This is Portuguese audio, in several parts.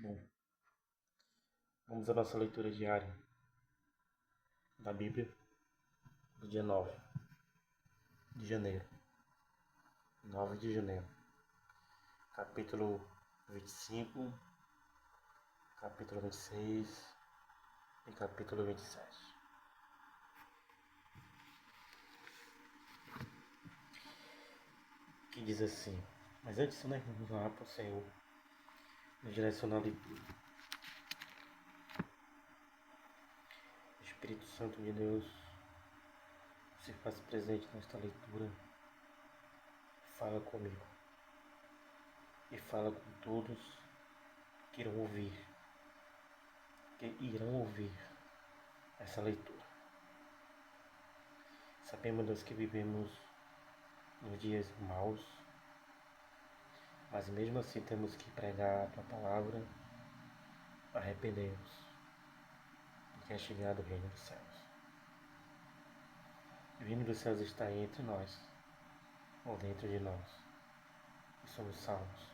Bom, vamos à nossa leitura diária da Bíblia do dia 9 de janeiro. 9 de janeiro. Capítulo 25, capítulo 26 e capítulo 27. Que diz assim: mas antes, vamos lá para o Senhor nos direcionar a leitura. O Espírito Santo de Deus se faz presente nesta leitura. Fala comigo e fala com todos que irão ouvir essa leitura. Sabemos, Deus, que vivemos nos dias maus, mas mesmo assim temos que pregar a Tua palavra, arrependemos, porque é chegado o reino dos céus. O reino dos céus está entre nós, ou dentro de nós, e somos salvos.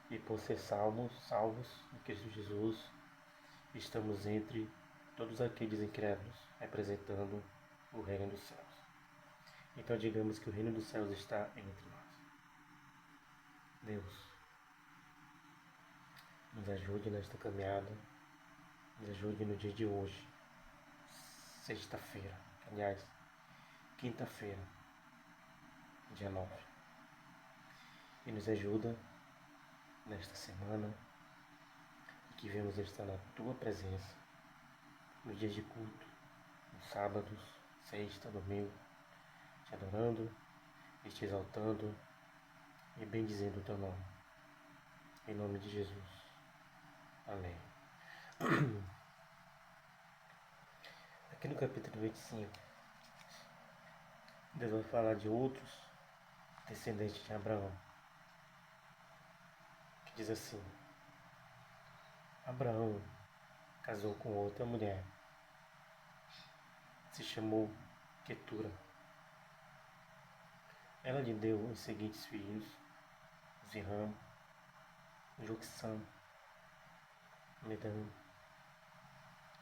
E por ser salvos em Cristo Jesus, estamos entre todos aqueles incrédulos, representando o reino dos céus. Então digamos que o reino dos céus está entre nós. Deus, nos ajude nesta caminhada, nos ajude no dia de hoje, sexta-feira, aliás, quinta-feira, dia 9. E nos ajuda nesta semana, e que venhamos estar na Tua presença, nos dias de culto, nos sábados, sexta, domingo, te adorando e te exaltando e bendizendo o Teu nome. Em nome de Jesus. Amém. Aqui no capítulo 25, Deus vai falar de outros descendentes de Abraão, que diz assim: Abraão casou com outra mulher, se chamou Quetura. Ela lhe deu os seguintes filhos: Zirram, Joksam, Medan,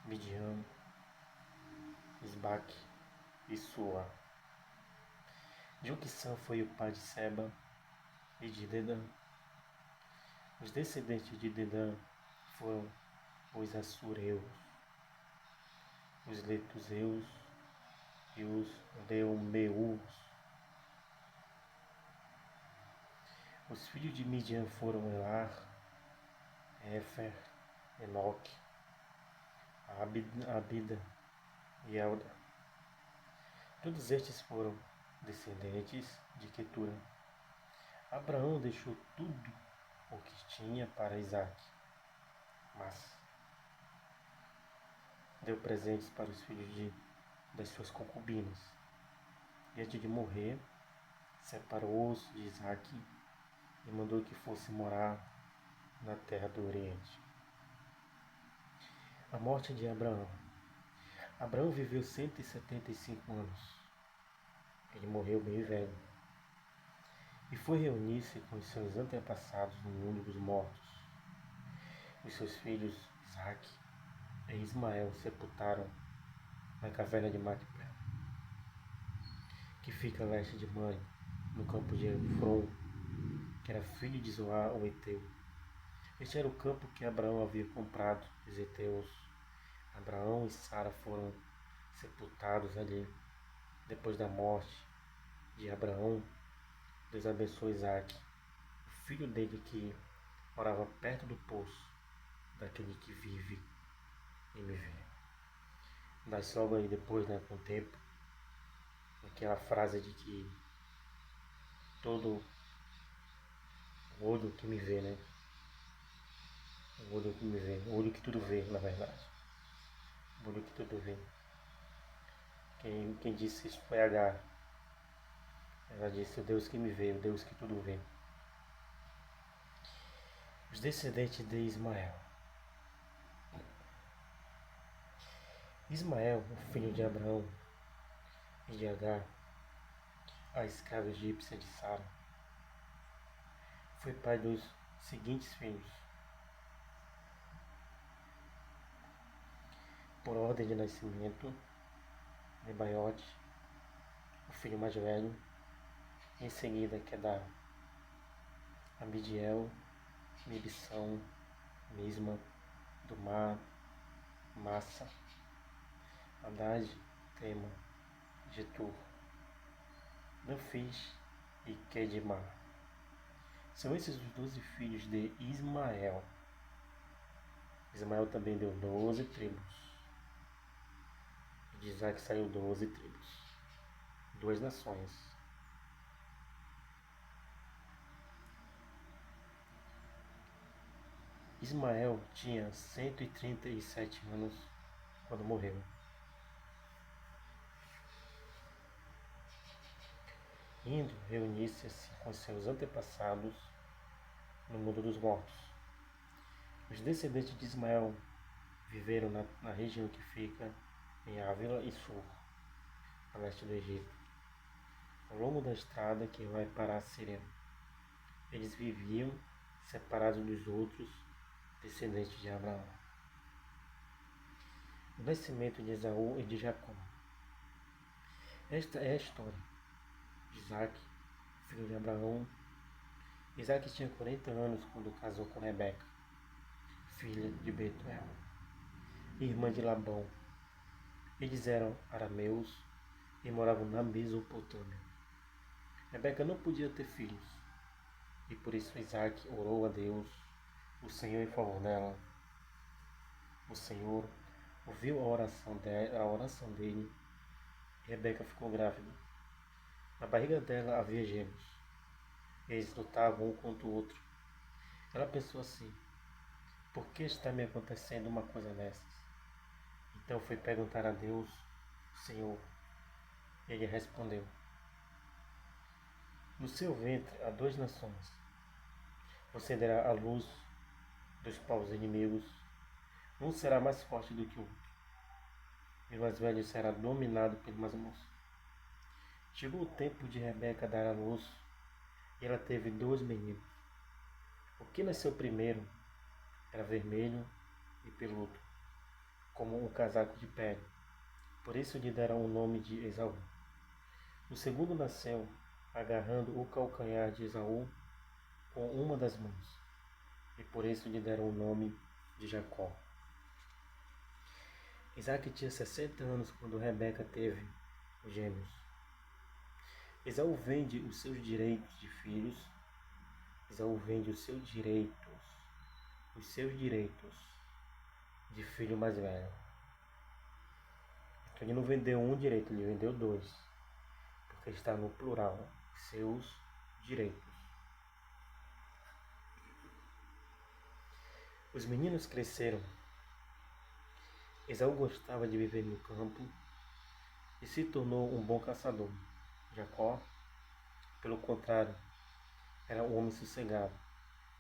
Midian, Isbaque e Sua. Joksam foi o pai de Seba e de Dedã. Os descendentes de Dedã foram os Assureus, os Letuseus e os Leumeus. Os filhos de Midian foram Elar, Éfer, Enoque, Abida e Elda. Todos estes foram descendentes de Quetura. Abraão deixou tudo o que tinha para Isaque, mas deu presentes para os filhos das suas concubinas. E antes de morrer, separou-os de Isaque e mandou que fosse morar na terra do Oriente. A morte de Abraão. Abraão viveu 175 anos. Ele morreu bem velho e foi reunir-se com os seus antepassados no mundo dos mortos. Os seus filhos Isaque e Ismael sepultaram na caverna de Macpé, que fica a leste de Mãe, no campo de Efron, que era filho de Zoar o Eteu. Este era o campo que Abraão havia comprado dos Eteus. Abraão e Sara foram sepultados ali. Depois da morte de Abraão, Deus abençoou Isaque, o filho dele que morava perto do poço, daquele que vive e me vê. Mas logo aí depois, com o tempo, aquela frase de que todo o olho que me vê, o olho que me vê, o olho que tudo vê, na verdade. O olho que tudo vê. Quem disse isso foi Agar. Ela disse: o Deus que me vê, o Deus que tudo vê. Os descendentes de Ismael. Ismael, o filho de Abraão e de Agar, a escrava egípcia de Sara, foi pai dos seguintes filhos: por ordem de nascimento, Nebaiote, o filho mais velho, em seguida Quedar, Abidiel, Mibsão, Misma, Dumá, Massa, Haddad, Tema, Getur, Nafis e Quedimar. São esses os 12 filhos de Ismael. Ismael também deu 12 tribos. De Isaac saiu 12 tribos. 2 nações. Ismael tinha 137 anos quando morreu. Indo reunir-se com seus antepassados no mundo dos mortos. Os descendentes de Ismael viveram na região que fica em Ávila e Sur, a leste do Egito, ao longo da estrada que vai para a Síria. Eles viviam separados dos outros descendentes de Abraão. O nascimento de Esaú e de Jacó. Esta é a história de Isaac, filho de Abraão. Isaac tinha 40 anos quando casou com Rebeca, filha de Betuel, irmã de Labão. Eles eram arameus e moravam na Mesopotâmia. Rebeca não podia ter filhos, e por isso Isaac orou a Deus, o Senhor, em favor dela. O Senhor ouviu a oração dele, e Rebeca ficou grávida. Na barriga dela havia gêmeos. Eles lutavam um contra o outro. Ela pensou assim: por que está me acontecendo uma coisa dessas? Então foi perguntar a Deus, Senhor. Ele respondeu: no seu ventre há 2 nações. Você dará à luz 2 povos inimigos. Um será mais forte do que o outro, e o mais velho será dominado pelo mais moço. Chegou o tempo de Rebeca dar à luz, e ela teve 2 meninos. O que nasceu primeiro era vermelho e peludo, como um casaco de pele. Por isso lhe deram o nome de Esaú. O segundo nasceu agarrando o calcanhar de Esaú com uma das mãos, e por isso lhe deram o nome de Jacó. Isaac tinha 60 anos quando Rebeca teve os gêmeos. Esaú vende os seus direitos de filhos. Esaú vende os seus direitos de filho mais velho. Então ele não vendeu um direito, ele vendeu 2, porque está no plural, seus direitos. Os meninos cresceram. Esaú gostava de viver no campo e se tornou um bom caçador. Jacó, pelo contrário, era um homem sossegado,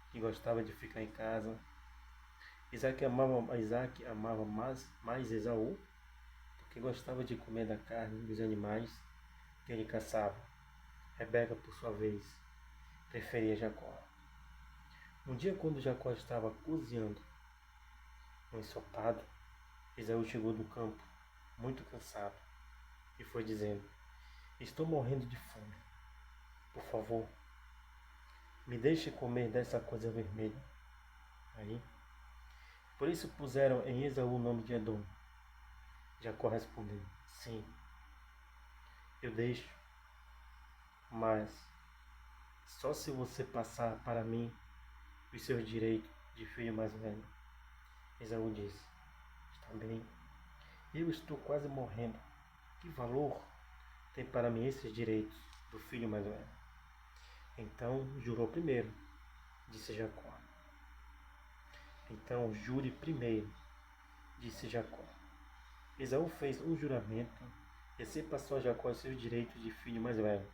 que gostava de ficar em casa. Isaac amava mais Esaú, porque gostava de comer da carne dos animais que ele caçava. Rebeca, por sua vez, preferia Jacó. Um dia, quando Jacó estava cozinhando um ensopado, Esaú chegou do campo, muito cansado, e foi dizendo: estou morrendo de fome. Por favor, me deixe comer dessa coisa vermelha. Aí, por isso puseram em Esaú o nome de Edom. Jacó respondeu: sim, eu deixo, mas só se você passar para mim os seus direitos de filho mais velho. Esaú disse: está bem, eu estou quase morrendo. Que valor tem para mim esses direitos do filho mais velho? Então jurou primeiro, disse Jacó. Então jure primeiro, disse Jacó. Esaú fez um juramento e assim passou a Jacó os seus direitos de filho mais velho.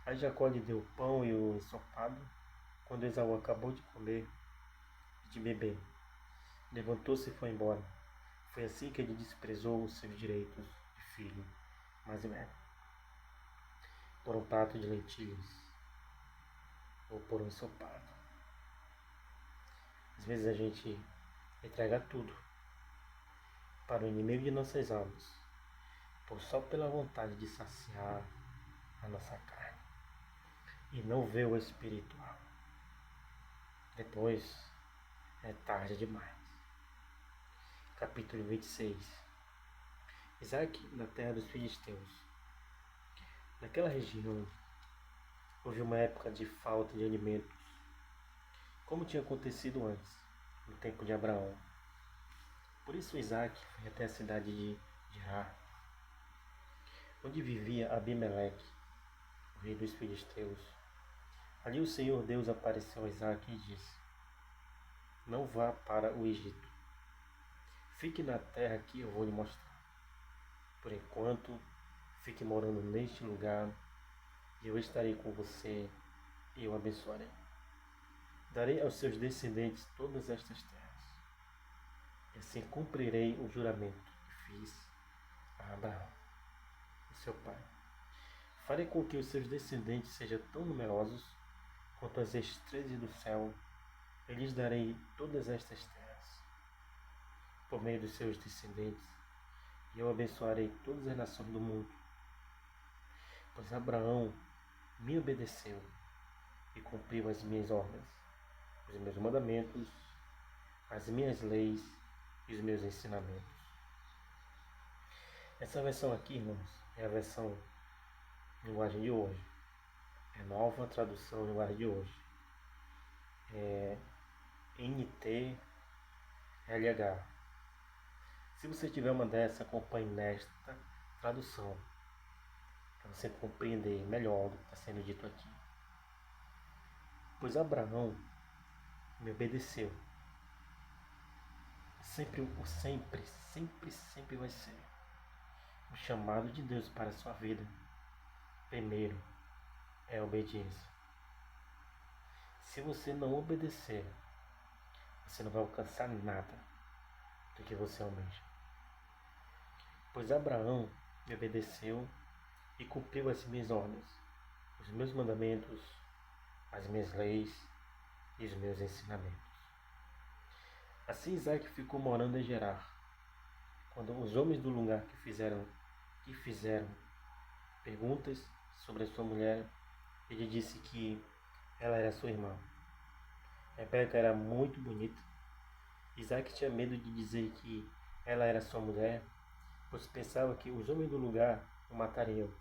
Aí Jacó lhe deu o pão e o ensopado. Quando Esaú acabou de comer e de beber, levantou-se e foi embora. Foi assim que ele desprezou os seus direitos de filho mais velho por um prato de lentilhas ou por um ensopado. Às vezes a gente entrega tudo para o inimigo de nossas almas, por só pela vontade de saciar a nossa carne e não ver o espiritual. Depois é tarde demais. Capítulo 26. Isaac na terra dos filisteus. Naquela região houve uma época de falta de alimentos, como tinha acontecido antes, no tempo de Abraão. Por isso Isaac foi até a cidade de Gerar, onde vivia Abimeleque, o rei dos filisteus. Ali o Senhor Deus apareceu a Isaac e disse: não vá para o Egito. Fique na terra que eu vou lhe mostrar. Por enquanto, fique morando neste lugar, e eu estarei com você e eu abençoarei. Darei aos seus descendentes todas estas terras. E assim cumprirei o juramento que fiz a Abraão, o seu pai. Farei com que os seus descendentes sejam tão numerosos quanto as estrelas do céu. Eu lhes darei todas estas terras por meio dos seus descendentes, e eu abençoarei todas as nações do mundo. Pois Abraão me obedeceu e cumpriu as minhas ordens, os meus mandamentos, as minhas leis e os meus ensinamentos. Essa versão aqui, irmãos, é a versão linguagem de hoje. É nova tradução linguagem de hoje. É NTLH. Se você tiver uma dessa, acompanhe nesta tradução, para você compreender melhor o que está sendo dito aqui. Pois Abraão me obedeceu. Sempre vai ser o chamado de Deus para a sua vida. Primeiro é a obediência. Se você não obedecer, você não vai alcançar nada do que você almeja. Pois Abraão me obedeceu e cumpriu as minhas ordens, os meus mandamentos, as minhas leis e os meus ensinamentos. Assim Isaac ficou morando em Gerar. Quando os homens do lugar que fizeram perguntas sobre a sua mulher, ele disse que ela era sua irmã. Rebeca era muito bonita. Isaac tinha medo de dizer que ela era sua mulher, pois pensava que os homens do lugar o matariam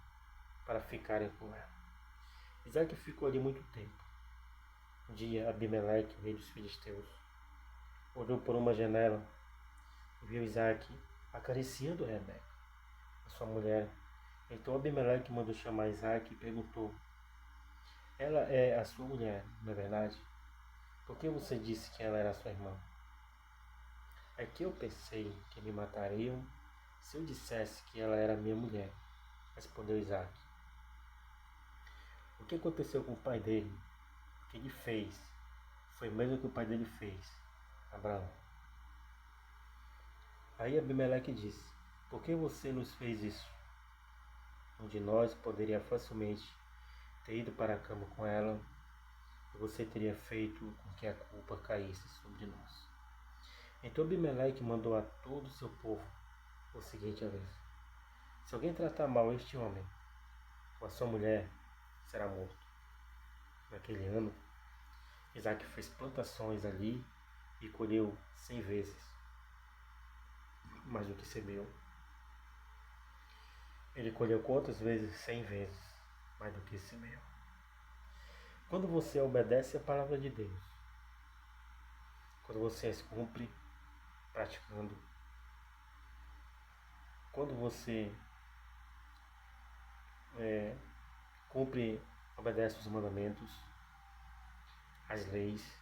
para ficarem com ela. Isaac ficou ali muito tempo. Um dia Abimeleque, rei dos filisteus, olhou por uma janela e viu Isaac acariciando Rebeca, a sua mulher. Então Abimeleque mandou chamar Isaac e perguntou: ela é a sua mulher, não é verdade? Por que você disse que ela era sua irmã? É que eu pensei que me matariam se eu dissesse que ela era minha mulher, respondeu Isaac. O que aconteceu com o pai dele? O que ele fez foi o mesmo que o pai dele fez, Abraão. Aí Abimeleque disse: por que você nos fez isso? Um de nós poderia facilmente ter ido para a cama com ela, e você teria feito com que a culpa caísse sobre nós. Então Abimeleque mandou a todo o seu povo o seguinte aviso: se alguém tratar mal este homem ou a sua mulher, será morto. Naquele ano, Isaac fez plantações ali e colheu 100 vezes mais do que semeou. Ele colheu quantas vezes? 100 vezes mais do que semeou. Quando você obedece a palavra de Deus, quando você as cumpre praticando, quando você cumpre, obedece os mandamentos, as leis,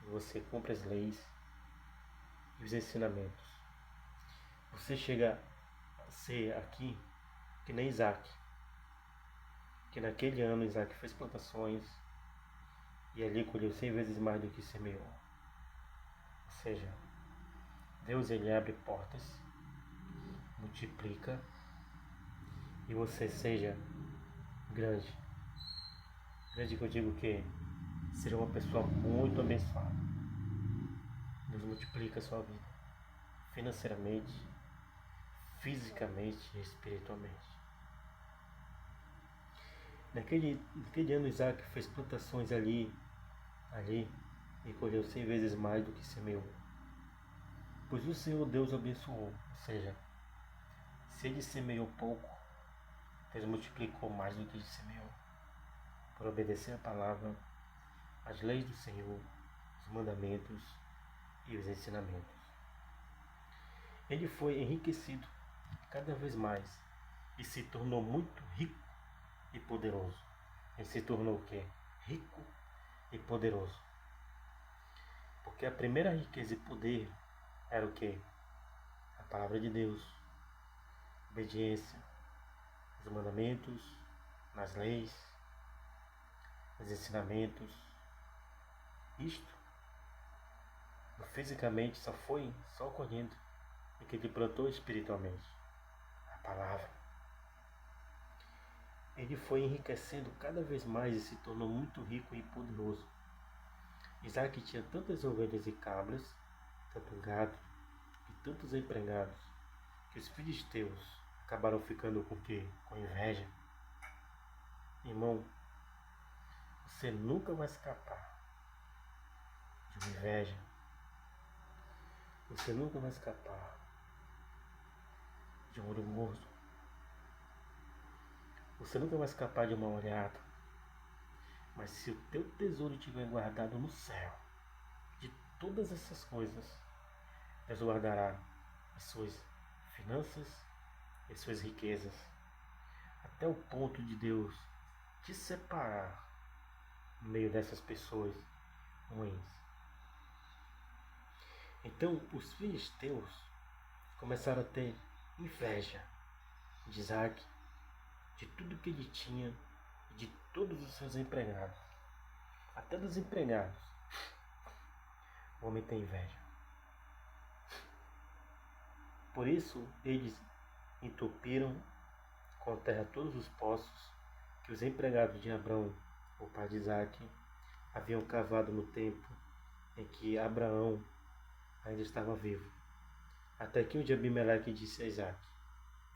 você cumpre as leis e os ensinamentos, você chega a ser aqui que nem Isaac, que naquele ano Isaac fez plantações e ali colheu 100 vezes mais do que semeou. Ou seja, Deus ele abre portas, multiplica e você seja grande. Grande que eu digo que seja uma pessoa muito abençoada. Deus multiplica a sua vida. financeiramente, fisicamente e espiritualmente. Naquele ano Isaac fez plantações ali, e colheu 100 vezes mais do que semeou. Pois o Senhor Deus abençoou, ou seja, se ele semeou pouco, Deus multiplicou mais do que ele semeou. Por obedecer a palavra, as leis do Senhor, os mandamentos e os ensinamentos. Ele foi enriquecido cada vez mais e se tornou muito rico e poderoso. Ele se tornou o quê? Rico e poderoso. Porque a primeira riqueza e poder era o quê? A palavra de Deus, obediência, os mandamentos, nas leis, os ensinamentos. Isto, fisicamente, só colhendo o que ele plantou espiritualmente, a palavra. Ele foi enriquecendo cada vez mais e se tornou muito rico e poderoso. Isaac tinha tantas ovelhas e cabras, tanto gado e tantos empregados, que os filisteus acabaram ficando com o quê? Com inveja. Irmão, você nunca vai escapar de uma inveja. Você nunca vai escapar de um olho morto. Você nunca vai escapar de uma olhada. Mas se o teu tesouro estiver guardado no céu, de todas essas coisas, Deus guardará as suas finanças e as suas riquezas, até o ponto de Deus te separar no meio dessas pessoas ruins. Então os filisteus começaram a ter inveja de Isaac, de tudo que ele tinha, de todos os seus empregados, até dos empregados. O homem tem inveja. Por isso eles entupiram com a terra todos os poços que os empregados de Abrão, o pai de Isaac, haviam cavado no tempo em que Abraão ainda estava vivo. Até que um dia Abimeleque disse a Isaac: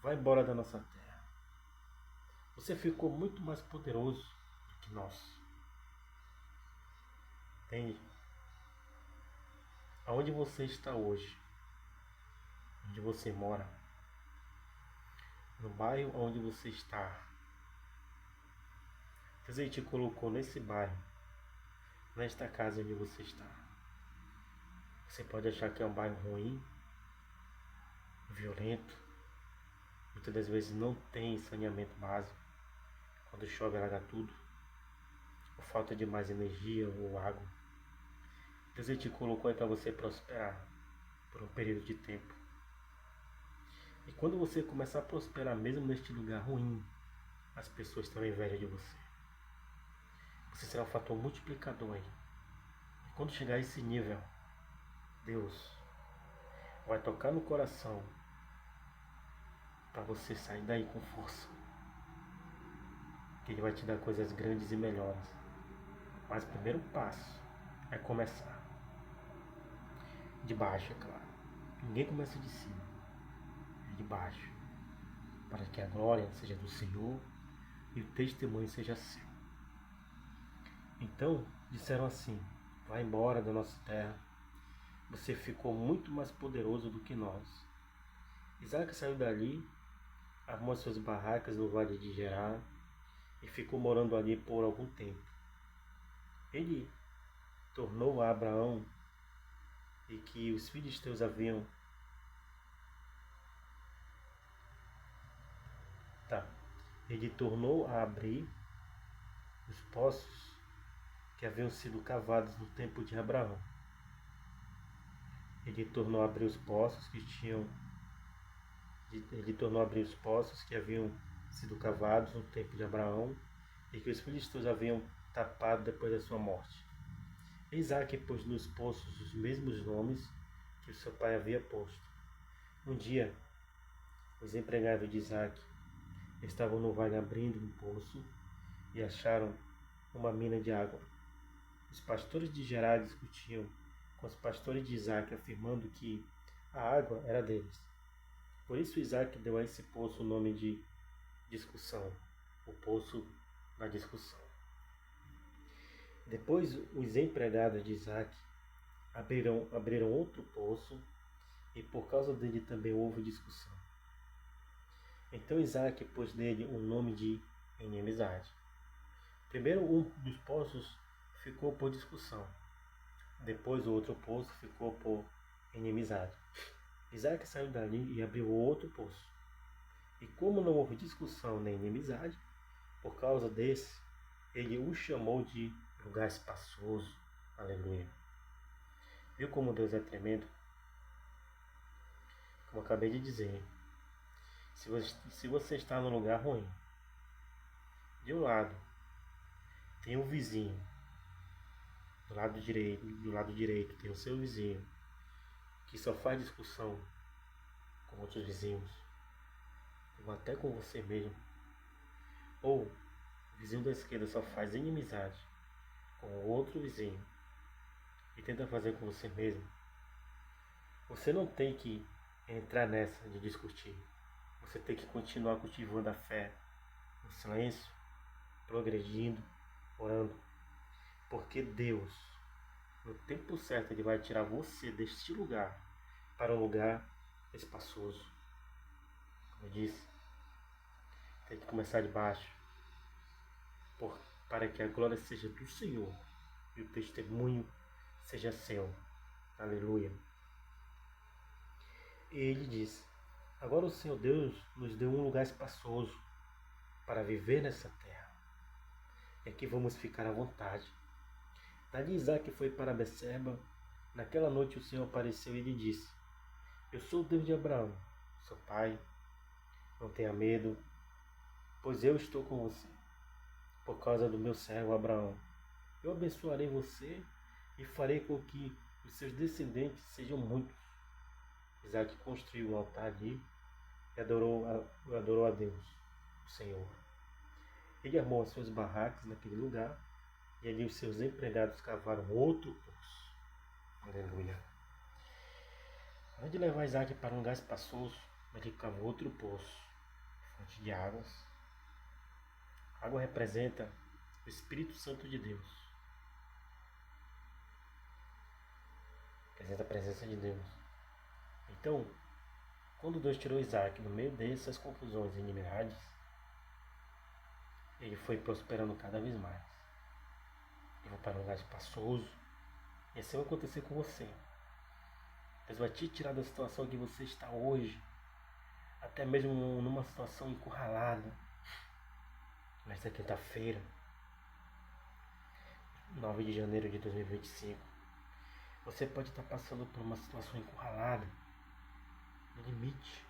vai embora da nossa terra. Você ficou muito mais poderoso do que nós. Entende? Aonde você está hoje, onde você mora, no bairro onde você está, Deus ele te colocou nesse bairro, nesta casa onde você está. Você pode achar que é um bairro ruim, violento, muitas das vezes não tem saneamento básico, quando chove alaga tudo, ou falta de mais energia ou água. Deus ele te colocou aí para você prosperar por um período de tempo. E quando você começar a prosperar mesmo neste lugar ruim, as pessoas terão inveja de você. Você será um fator multiplicador aí. E quando chegar a esse nível, Deus vai tocar no coração para você sair daí com força. Que Ele vai te dar coisas grandes e melhores. Mas o primeiro passo é começar de baixo, é claro. Ninguém começa de cima, é de baixo. Para que a glória seja do Senhor e o testemunho seja seu. Então, disseram assim: vai embora da nossa terra. Você ficou muito mais poderoso do que nós. Isaac saiu dali, armou as suas barracas no vale de Gerar e ficou morando ali por algum tempo. Ele tornou a Abraão e que os filisteus haviam Ele tornou a abrir os poços que haviam sido cavados no tempo de Abraão. Ele tornou a abrir os poços que haviam sido cavados no tempo de Abraão e que os filisteus haviam tapado depois da sua morte. Isaac pôs nos poços os mesmos nomes que o seu pai havia posto. Um dia, os empregados de Isaac estavam no vale abrindo um poço e acharam uma mina de água. Os pastores de Gerar discutiam com os pastores de Isaac, afirmando que A água era deles. Por isso Isaac deu a esse poço o nome de discussão, o poço da discussão. Depois os empregados de Isaac abriram outro poço e por causa dele também houve discussão. Então Isaac pôs nele o nome de inimizade. Primeiro um dos poços ficou por discussão. Depois o outro poço ficou por inimizade. Isaac saiu dali e abriu outro poço. E como não houve discussão nem inimizade, por causa desse, ele o chamou de lugar espaçoso. Aleluia. Viu como Deus é tremendo? Como eu acabei de dizer, se você está num lugar ruim, de um lado tem um vizinho, do lado direito tem o seu vizinho, que só faz discussão com outros vizinhos, ou até com você mesmo, ou o vizinho da esquerda só faz inimizade com outro vizinho e tenta fazer com você mesmo, você não tem que entrar nessa de discutir. Você tem que continuar cultivando a fé no silêncio, progredindo, orando. Porque Deus, no tempo certo, Ele vai tirar você deste lugar para um lugar espaçoso. Como eu disse, tem que começar de baixo, para que a glória seja do Senhor e o testemunho seja seu. Aleluia. E ele disse: agora o Senhor Deus nos deu um lugar espaçoso para viver nessa terra. E aqui vamos ficar à vontade. Dali Isaac foi para Beceba. Naquela noite o Senhor apareceu e lhe disse: eu sou o Deus de Abraão, seu pai. Não tenha medo, pois eu estou com você. Por causa do meu servo Abraão, eu abençoarei você e farei com que os seus descendentes sejam muitos. Isaac construiu um altar ali e adorou a Deus, o Senhor. Ele armou as suas barracas naquele lugar e ali os seus empregados cavaram outro poço. Aleluia. Além de levar Isaac para um lugar espaçoso, ele cavou outro poço, fonte de águas. A água representa o Espírito Santo de Deus. Representa a presença de Deus. Então, quando Deus tirou Isaac no meio dessas confusões e inimizades, ele foi prosperando cada vez mais. Ele foi para um lugar espaçoso. E assim vai acontecer com você. Deus vai te tirar da situação que você está hoje, até mesmo numa situação encurralada. Nesta quinta-feira, 9 de janeiro de 2025, você pode estar passando por uma situação encurralada, no limite,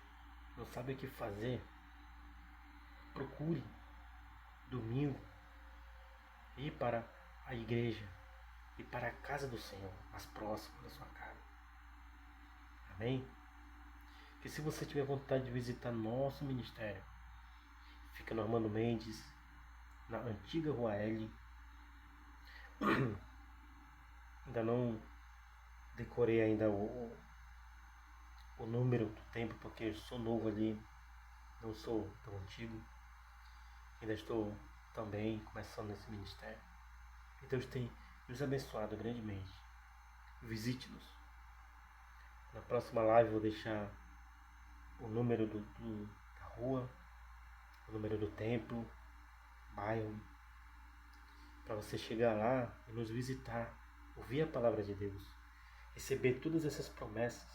não sabe o que fazer. Procure domingo ir para a igreja e para a casa do Senhor, mais próxima da sua casa. Amém? Que se você tiver vontade de visitar nosso ministério, fica no Armando Mendes, na antiga Rua L. Ainda não decorei ainda o número do tempo, porque eu sou novo ali, não sou tão antigo. Ainda estou também começando nesse ministério. E Deus tem nos abençoado grandemente. Visite-nos. Na próxima live eu vou deixar o número da rua, o número do templo, bairro, para você chegar lá e nos visitar, ouvir a palavra de Deus, receber todas essas promessas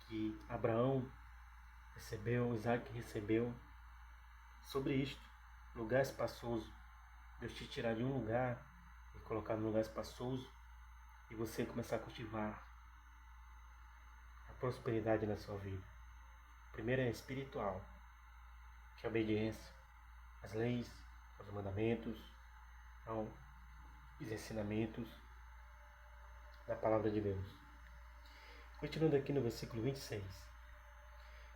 que Abraão recebeu, Isaac recebeu, sobre isto, lugar espaçoso. Deus te tirar de um lugar e colocar num lugar espaçoso e você começar a cultivar a prosperidade na sua vida. Primeiro é espiritual, que é a obediência às leis, aos mandamentos, aos ensinamentos da palavra de Deus. Continuando aqui no versículo 26.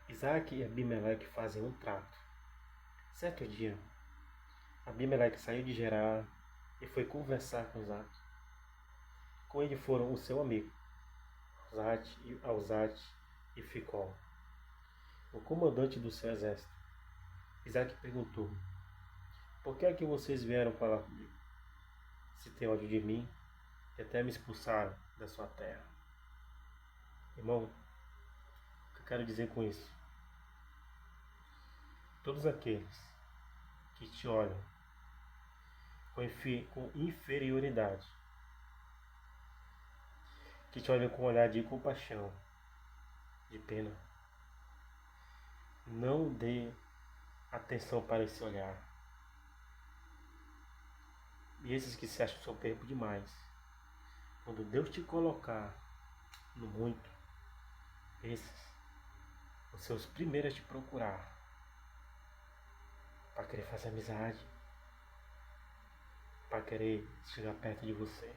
Isaac e Abimeleque fazem um trato. Certo dia, Abimeleque saiu de Gerar e foi conversar com Isaac. Com ele foram o seu amigo, Alzate e Ficol, o comandante do seu exército. Isaac perguntou: por que é que vocês vieram falar comigo? Se tem ódio de mim, que até me expulsaram da sua terra. Irmão, o que eu quero dizer com isso? Todos aqueles que te olham com inferioridade, que te olham com um olhar de compaixão, de pena, não dê atenção para esse olhar. E esses que se acham soberbo demais, quando Deus te colocar no muito, esses vão ser os primeiros a te procurar para querer fazer amizade, para querer chegar perto de você.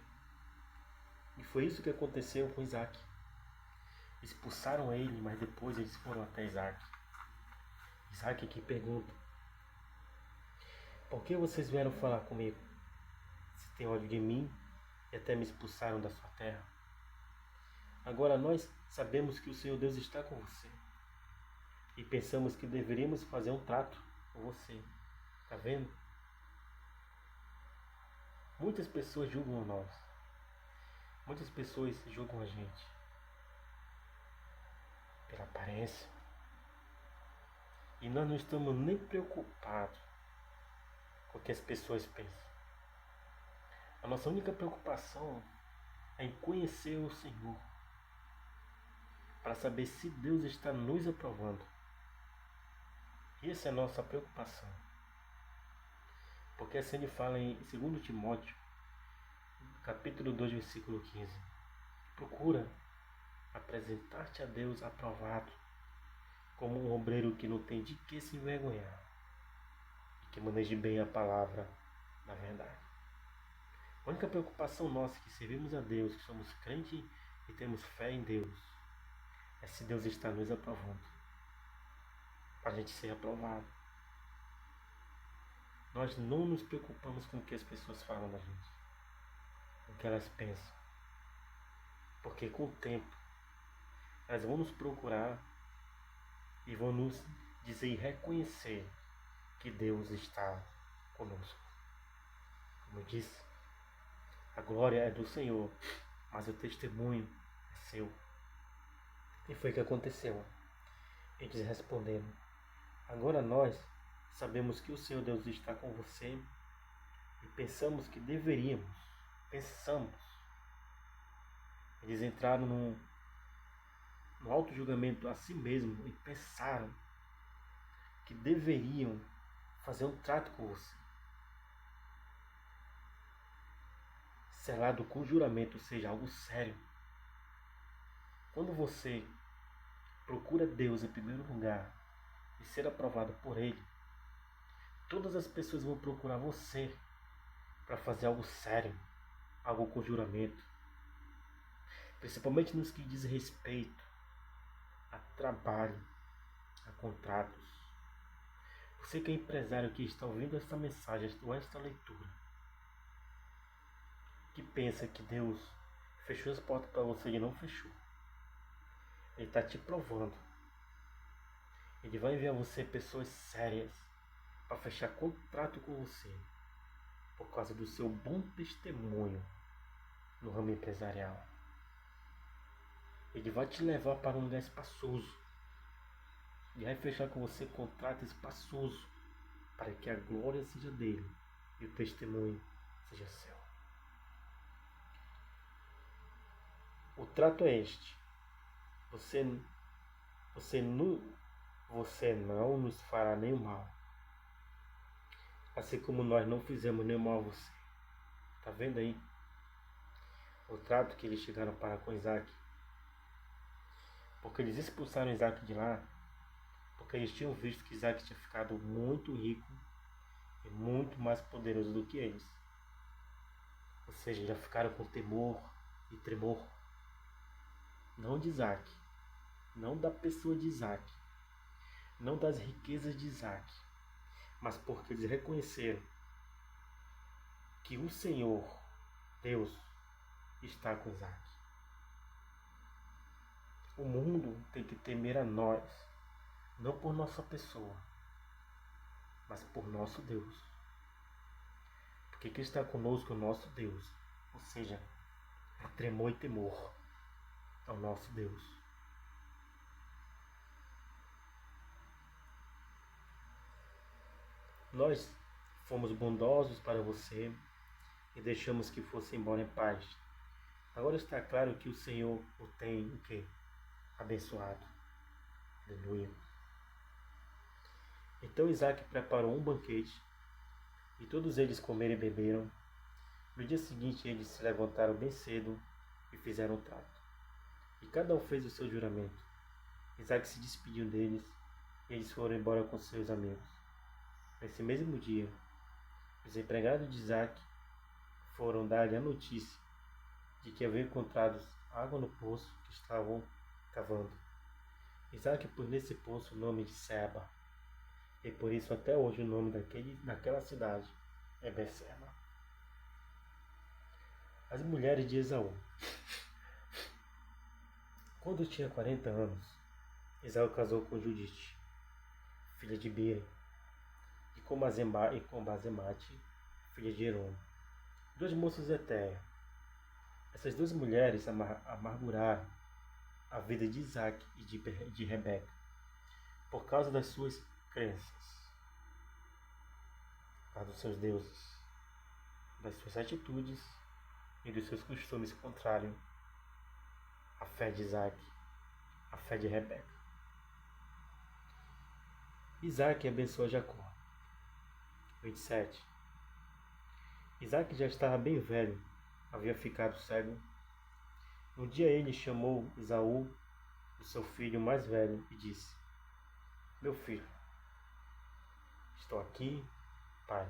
E foi isso que aconteceu com Isaac. Expulsaram ele, mas depois eles foram até Isaac. Isaac que pergunta: por que vocês vieram falar comigo? Se tem ódio de mim e até me expulsaram da sua terra. Agora nós sabemos que o Senhor Deus está com você. E pensamos que deveríamos fazer um trato com você. Está vendo? Muitas pessoas julgam a nós. Muitas pessoas julgam a gente pela aparência. E nós não estamos nem preocupados com o que as pessoas pensam. A nossa única preocupação é em conhecer o Senhor, para saber se Deus está nos aprovando. Essa é a nossa preocupação. Porque assim ele fala em 2 Timóteo, capítulo 2, versículo 15. Procura apresentar-te a Deus aprovado, como um obreiro que não tem de que se envergonhar, e que maneje bem a palavra da verdade. A única preocupação nossa que servimos a Deus, que somos crentes e temos fé em Deus, é se Deus está nos aprovando, para a gente ser aprovado. Nós não nos preocupamos com o que as pessoas falam da gente, com o que elas pensam, porque com o tempo elas vão nos procurar e vão nos dizer e reconhecer que Deus está conosco. Como eu disse, a glória é do Senhor, mas o testemunho é seu. E foi o que aconteceu. Eles responderam: agora nós sabemos que o Senhor Deus está com você e pensamos que deveríamos. Eles entraram no auto-julgamento a si mesmo e pensaram que deveriam fazer um trato com você, selado com juramento, ou seja, algo sério. Quando você procura Deus em primeiro lugar e ser aprovado por Ele, todas as pessoas vão procurar você para fazer algo sério, algo com juramento, principalmente nos que diz respeito a trabalho, a contratos. Você que é empresário que está ouvindo esta mensagem ou esta leitura, que pensa que Deus fechou as portas para você e não fechou, Ele está te provando. Ele vai enviar você pessoas sérias para fechar contrato com você, por causa do seu bom testemunho no ramo empresarial. Ele vai te levar para um lugar espaçoso e vai fechar com você contrato espaçoso, para que a glória seja dele e o testemunho seja seu. O trato é este: você não nos fará nenhum mal, assim como nós não fizemos nenhum mal a você. Está vendo aí o trato que eles chegaram para com Isaac? Porque eles expulsaram Isaac de lá, porque eles tinham visto que Isaac tinha ficado muito rico e muito mais poderoso do que eles. Ou seja, já ficaram com temor e tremor. Não de Isaac, não da pessoa de Isaac, não das riquezas de Isaac, mas porque eles reconheceram que o Senhor, Deus, está com Isaac. O mundo tem que temer a nós, não por nossa pessoa, mas por nosso Deus. Porque quem está conosco é o nosso Deus, ou seja, é tremor e temor ao nosso Deus. Nós fomos bondosos para você e deixamos que fosse embora em paz. Agora está claro que o Senhor o tem o quê? Abençoado. Aleluia. Então Isaac preparou um banquete e todos eles comeram e beberam. No dia seguinte eles se levantaram bem cedo e fizeram um trato. E cada um fez o seu juramento. Isaac se despediu deles e eles foram embora com seus amigos. Nesse mesmo dia, os empregados de Isaac foram dar-lhe a notícia de que haviam encontrado água no poço que estavam cavando. Isaac pôs nesse poço o nome de Seba, e por isso até hoje o nome daquela cidade é Beceba. As mulheres de Esaú. Quando tinha 40 anos, Esaú casou com Judite, filha de Bire, e com Basemate, filha de Herom, duas moças etéreas. Essas duas mulheres amarguraram a vida de Isaac e de Rebeca, por causa das suas crenças, por causa dos seus deuses, das suas atitudes e dos seus costumes contrários à fé de Isaac, à fé de Rebeca. Isaac abençoou Jacó. 27. Isaac já estava bem velho, havia ficado cego. Um dia ele chamou Esaú, o seu filho mais velho, e disse: Meu filho, estou aqui, pai.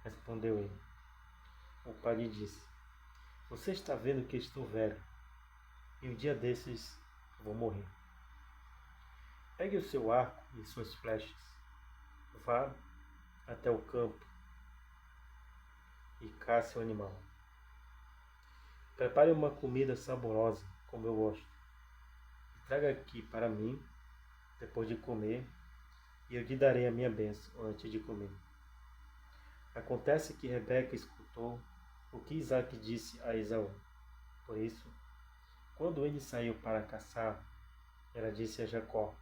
Respondeu ele. O pai lhe disse: Você está vendo que estou velho, e um dia desses vou morrer. Pegue o seu arco e suas flechas, vá até o campo e caça o animal. Prepare uma comida saborosa, como eu gosto, e traga aqui para mim, depois de comer, e eu lhe darei a minha bênção antes de comer. Acontece que Rebeca escutou o que Isaac disse a Esaú. Por isso, quando ele saiu para caçar, ela disse a Jacó: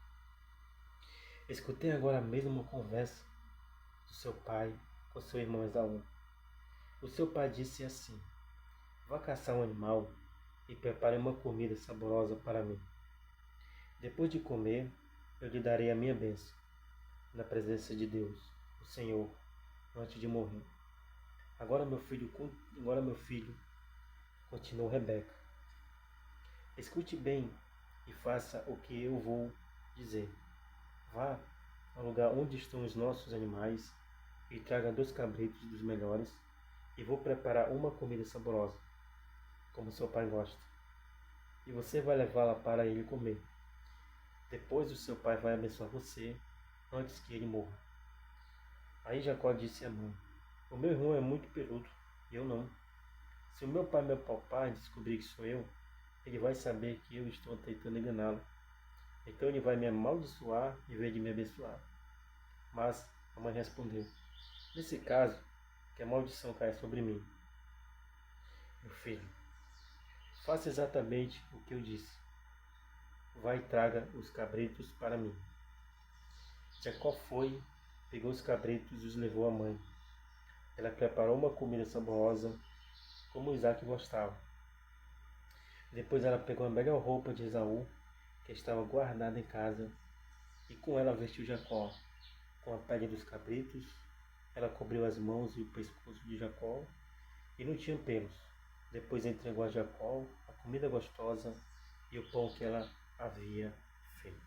Escutei agora mesmo uma conversa do seu pai com seu irmão Esaú. O seu pai disse assim: Vá caçar um animal e prepare uma comida saborosa para mim. Depois de comer, eu lhe darei a minha bênção, na presença de Deus, o Senhor, antes de morrer. Agora meu filho, continuou Rebeca. Escute bem e faça o que eu vou dizer. Vá ao lugar onde estão os nossos animais e traga 2 cabritos dos melhores, e vou preparar uma comida saborosa, como seu pai gosta. E você vai levá-la para ele comer. Depois o seu pai vai abençoar você, antes que ele morra. Aí Jacó disse à mãe: O meu irmão é muito peludo, e eu não. Se o meu pai me apalpar e descobrir que sou eu, ele vai saber que eu estou tentando enganá-lo. Então ele vai me amaldiçoar em vez de me abençoar. Mas a mãe respondeu: Nesse caso, que a maldição caia sobre mim. Meu filho, faça exatamente o que eu disse. Vai e traga os cabritos para mim. Jacó foi, pegou os cabritos e os levou à mãe. Ela preparou uma comida saborosa, como Isaac gostava. Depois ela pegou a melhor roupa de Esaú, que estava guardada em casa, e com ela vestiu Jacó. Com a pele dos cabritos, ela cobriu as mãos e o pescoço de Jacó, e não tinha pelos. Depois entregou a Jacó a comida gostosa e o pão que ela havia feito.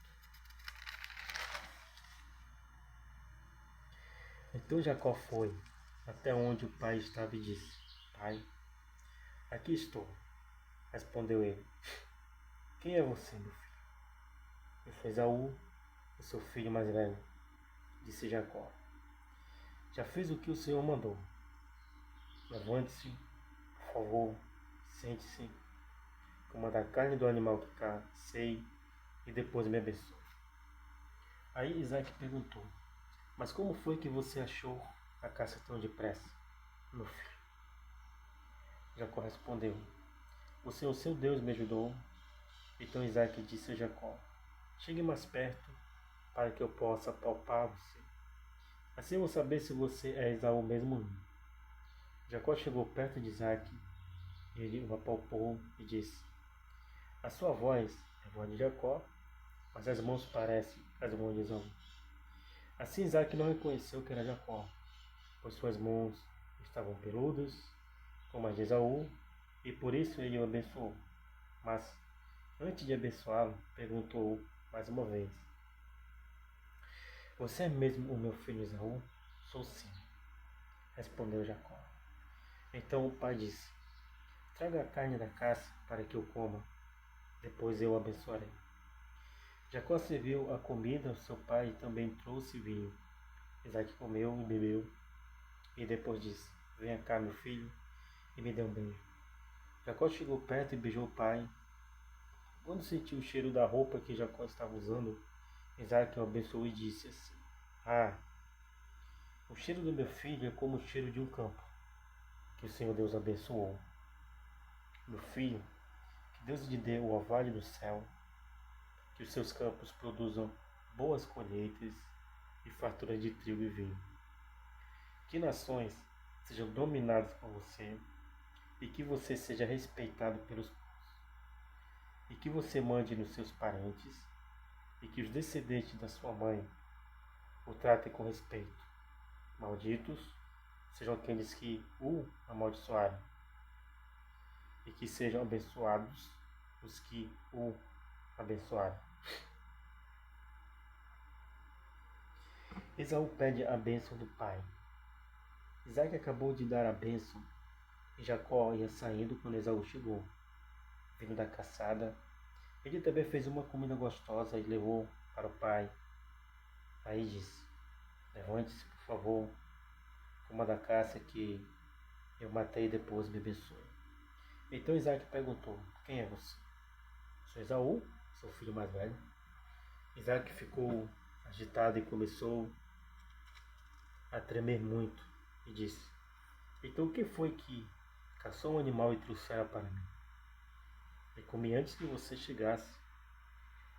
Então Jacó foi até onde o pai estava e disse: Pai, aqui estou. Respondeu ele: Quem é você, meu filho? Eu sou Esaú, o seu filho mais velho. Disse Jacó: Já fiz o que o Senhor mandou. Levante-se, por favor, sente-se. coma da carne do animal que cacei e depois me abençoe. Aí Isaac perguntou: Mas como foi que você achou a caça tão depressa, meu filho? Jacó respondeu: O Senhor, seu Deus, me ajudou. Então Isaac disse a Jacó: Chegue mais perto para que eu possa palpar você. Assim eu vou saber se você é Esaú mesmo ou não. Jacó chegou perto de Isaac, ele o apalpou e disse: A sua voz é a voz de Jacó, mas as mãos parecem as mãos de Esaú. Assim Isaac não reconheceu que era Jacó, pois suas mãos estavam peludas, como as de Esaú, e por isso ele o abençoou. Mas, antes de abençoá-lo, perguntou mais uma vez: Você é mesmo o meu filho Esaú? Sou sim, respondeu Jacó. Então o pai disse: Traga a carne da caça para que eu coma, depois eu o abençoarei. Jacó serviu a comida ao seu pai e também trouxe vinho. Isaac comeu e bebeu, e depois disse: Venha cá, meu filho, e me dê um beijo. Jacó chegou perto e beijou o pai. Quando sentiu o cheiro da roupa que Jacó estava usando, Isaac o abençoou e disse assim: Ah, o cheiro do meu filho é como o cheiro de um campo, que o Senhor Deus abençoou. Meu filho, que Deus lhe dê o orvalho do céu, que os seus campos produzam boas colheitas e fartura de trigo e vinho. Que nações sejam dominadas por você e que você seja respeitado pelos povos. E que você mande nos seus parentes e que os descendentes da sua mãe o tratem com respeito. Malditos sejam aqueles que o amaldiçoarem e que sejam abençoados os que o abençoarem. Esaú pede a bênção do pai. Isaac acabou de dar a bênção e Jacó ia saindo quando Esaú chegou. Vindo da caçada, ele também fez uma comida gostosa e levou para o pai. Aí disse: Levante-se, por favor, coma da caça que eu matei e depois me abençoe. Então Isaac perguntou: Quem é você? Sou Esaú, seu filho mais velho. Isaac ficou agitado e começou a tremer muito e disse: Então o que foi que caçou um animal e trouxeram para mim? E comi antes que você chegasse,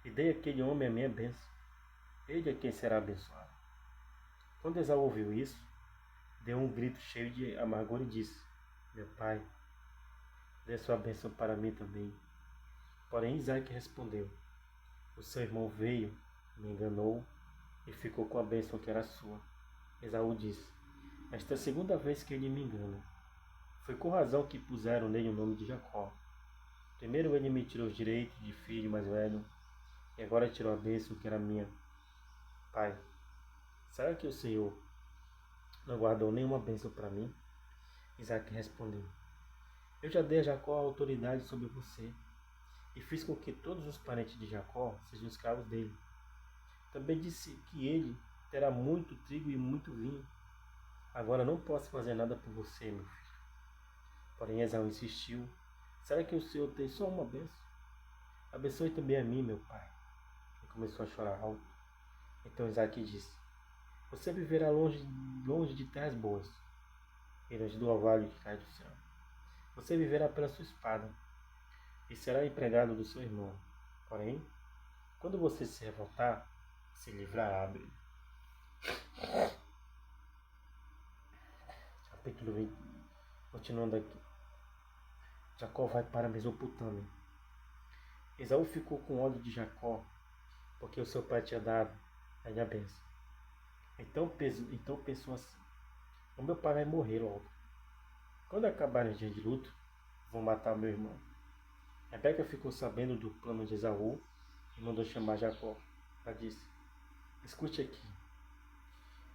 e dei àquele homem a minha bênção. Ele é quem será abençoado. Quando Esaú ouviu isso, deu um grito cheio de amargura e disse: Meu pai, dê sua bênção para mim também. Porém Isaac respondeu: O seu irmão veio, me enganou e ficou com a bênção que era sua. Esaú disse: Esta é a segunda vez que ele me engana. Foi com razão que puseram nele o nome de Jacó. Primeiro ele me tirou os direitos de filho mais velho, e agora tirou a bênção que era minha. Pai, será que o Senhor não guardou nenhuma bênção para mim? Isaac respondeu: Eu já dei a Jacó a autoridade sobre você, e fiz com que todos os parentes de Jacó sejam escravos dele. Também disse que ele terá muito trigo e muito vinho. Agora não posso fazer nada por você, meu filho. Porém Esaú insistiu: Será que o Senhor tem só uma bênção? Abençoe também a mim, meu pai. E começou a chorar alto. Então Isaac disse: Você viverá longe de terras boas, e longe do orvalho que cai do céu. Você viverá pela sua espada, e será empregado do seu irmão. Porém, quando você se revoltar, se livrará dele. Capítulo 20. Continuando aqui. Jacó vai para a Mesopotâmia. Esaú ficou com ódio de Jacó, porque o seu pai tinha dado a ele a bênção. Então pensou assim: O meu pai vai morrer logo. Quando acabarem os dias de luto, vou matar o meu irmão. Rebeca ficou sabendo do plano de Esaú e mandou chamar Jacó. Ela disse: Escute aqui.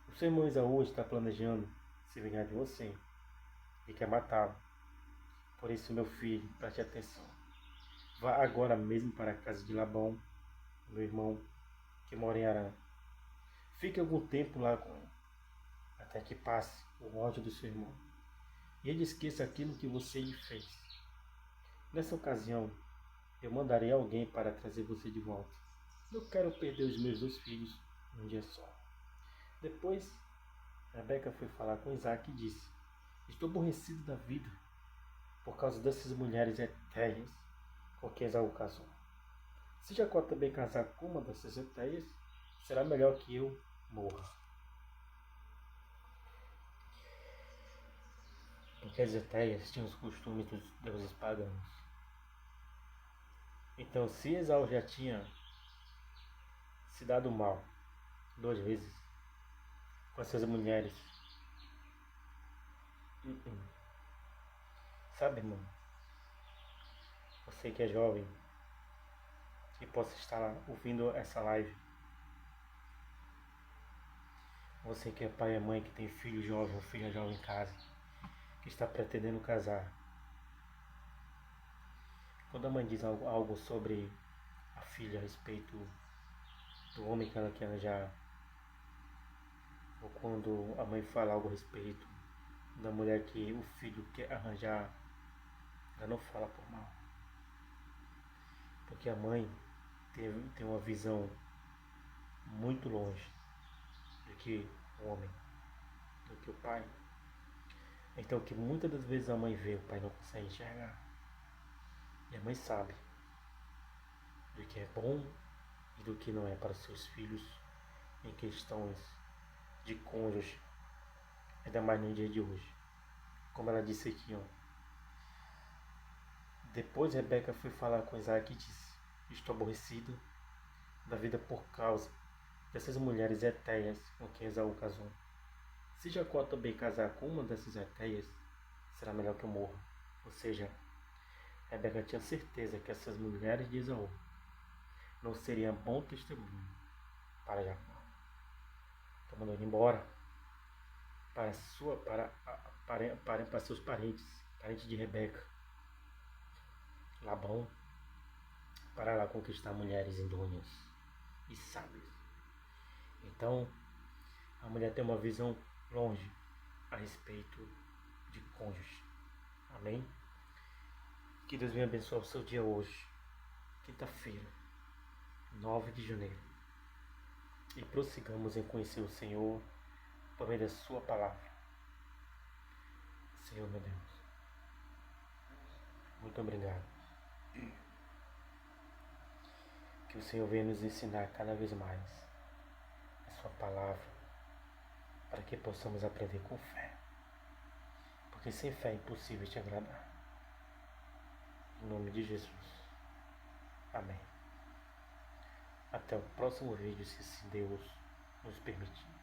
O seu irmão Esaú está planejando se vingar de você e quer matá-lo. Por isso, meu filho, preste atenção. Vá agora mesmo para a casa de Labão, meu irmão, que mora em Harã. Fique algum tempo lá com ele, até que passe o ódio do seu irmão, e ele esqueça aquilo que você lhe fez. Nessa ocasião, eu mandarei alguém para trazer você de volta. Eu quero perder os meus 2 filhos num dia só. Depois, Rebeca foi falar com Isaac e disse: Estou aborrecido da vida por causa dessas mulheres etéias com quem Esaú casou. Se Jacó também casar com uma dessas etéias, será melhor que eu morra. Porque as etéias tinham os costumes dos deuses pagãos. Então, se Esaú já tinha se dado mal 2 vezes com essas mulheres, sabe, irmão? Você que é jovem e possa estar lá ouvindo essa live. Você que é pai e mãe que tem filho jovem ou filha jovem em casa, que está pretendendo casar. Quando a mãe diz algo sobre a filha a respeito do homem que ela já... Ou quando a mãe fala algo a respeito da mulher que o filho quer arranjar, ela não fala por mal. Porque a mãe tem uma visão muito longe do que o homem, do que o pai. Então, que muitas das vezes a mãe vê, o pai não consegue enxergar. E a mãe sabe do que é bom e do que não é para seus filhos em questões de cônjuge, ainda mais no dia de hoje. Como ela disse aqui, ó. Depois Rebeca foi falar com Isaac e disse: Estou aborrecida da vida por causa dessas mulheres etéias com quem Esaú casou. Se Jacó também casar com uma dessas etéias, será melhor que eu morra. Ou seja, Rebeca tinha certeza que essas mulheres de Esaú não seriam bom testemunho para Jacó. Então mandou ele embora para seus parentes de Rebeca, Labão, para lá conquistar mulheres idôneas e sábias. Então, a mulher tem uma visão longe a respeito de cônjuge. Amém? Que Deus venha abençoar o seu dia hoje, quinta-feira, 9 de janeiro. E prossigamos em conhecer o Senhor por meio da sua palavra. Senhor, meu Deus, muito obrigado. Que o Senhor venha nos ensinar cada vez mais a sua palavra, para que possamos aprender com fé. Porque sem fé é impossível te agradar. Em nome de Jesus. Amém. Até o próximo vídeo, se Deus nos permitir.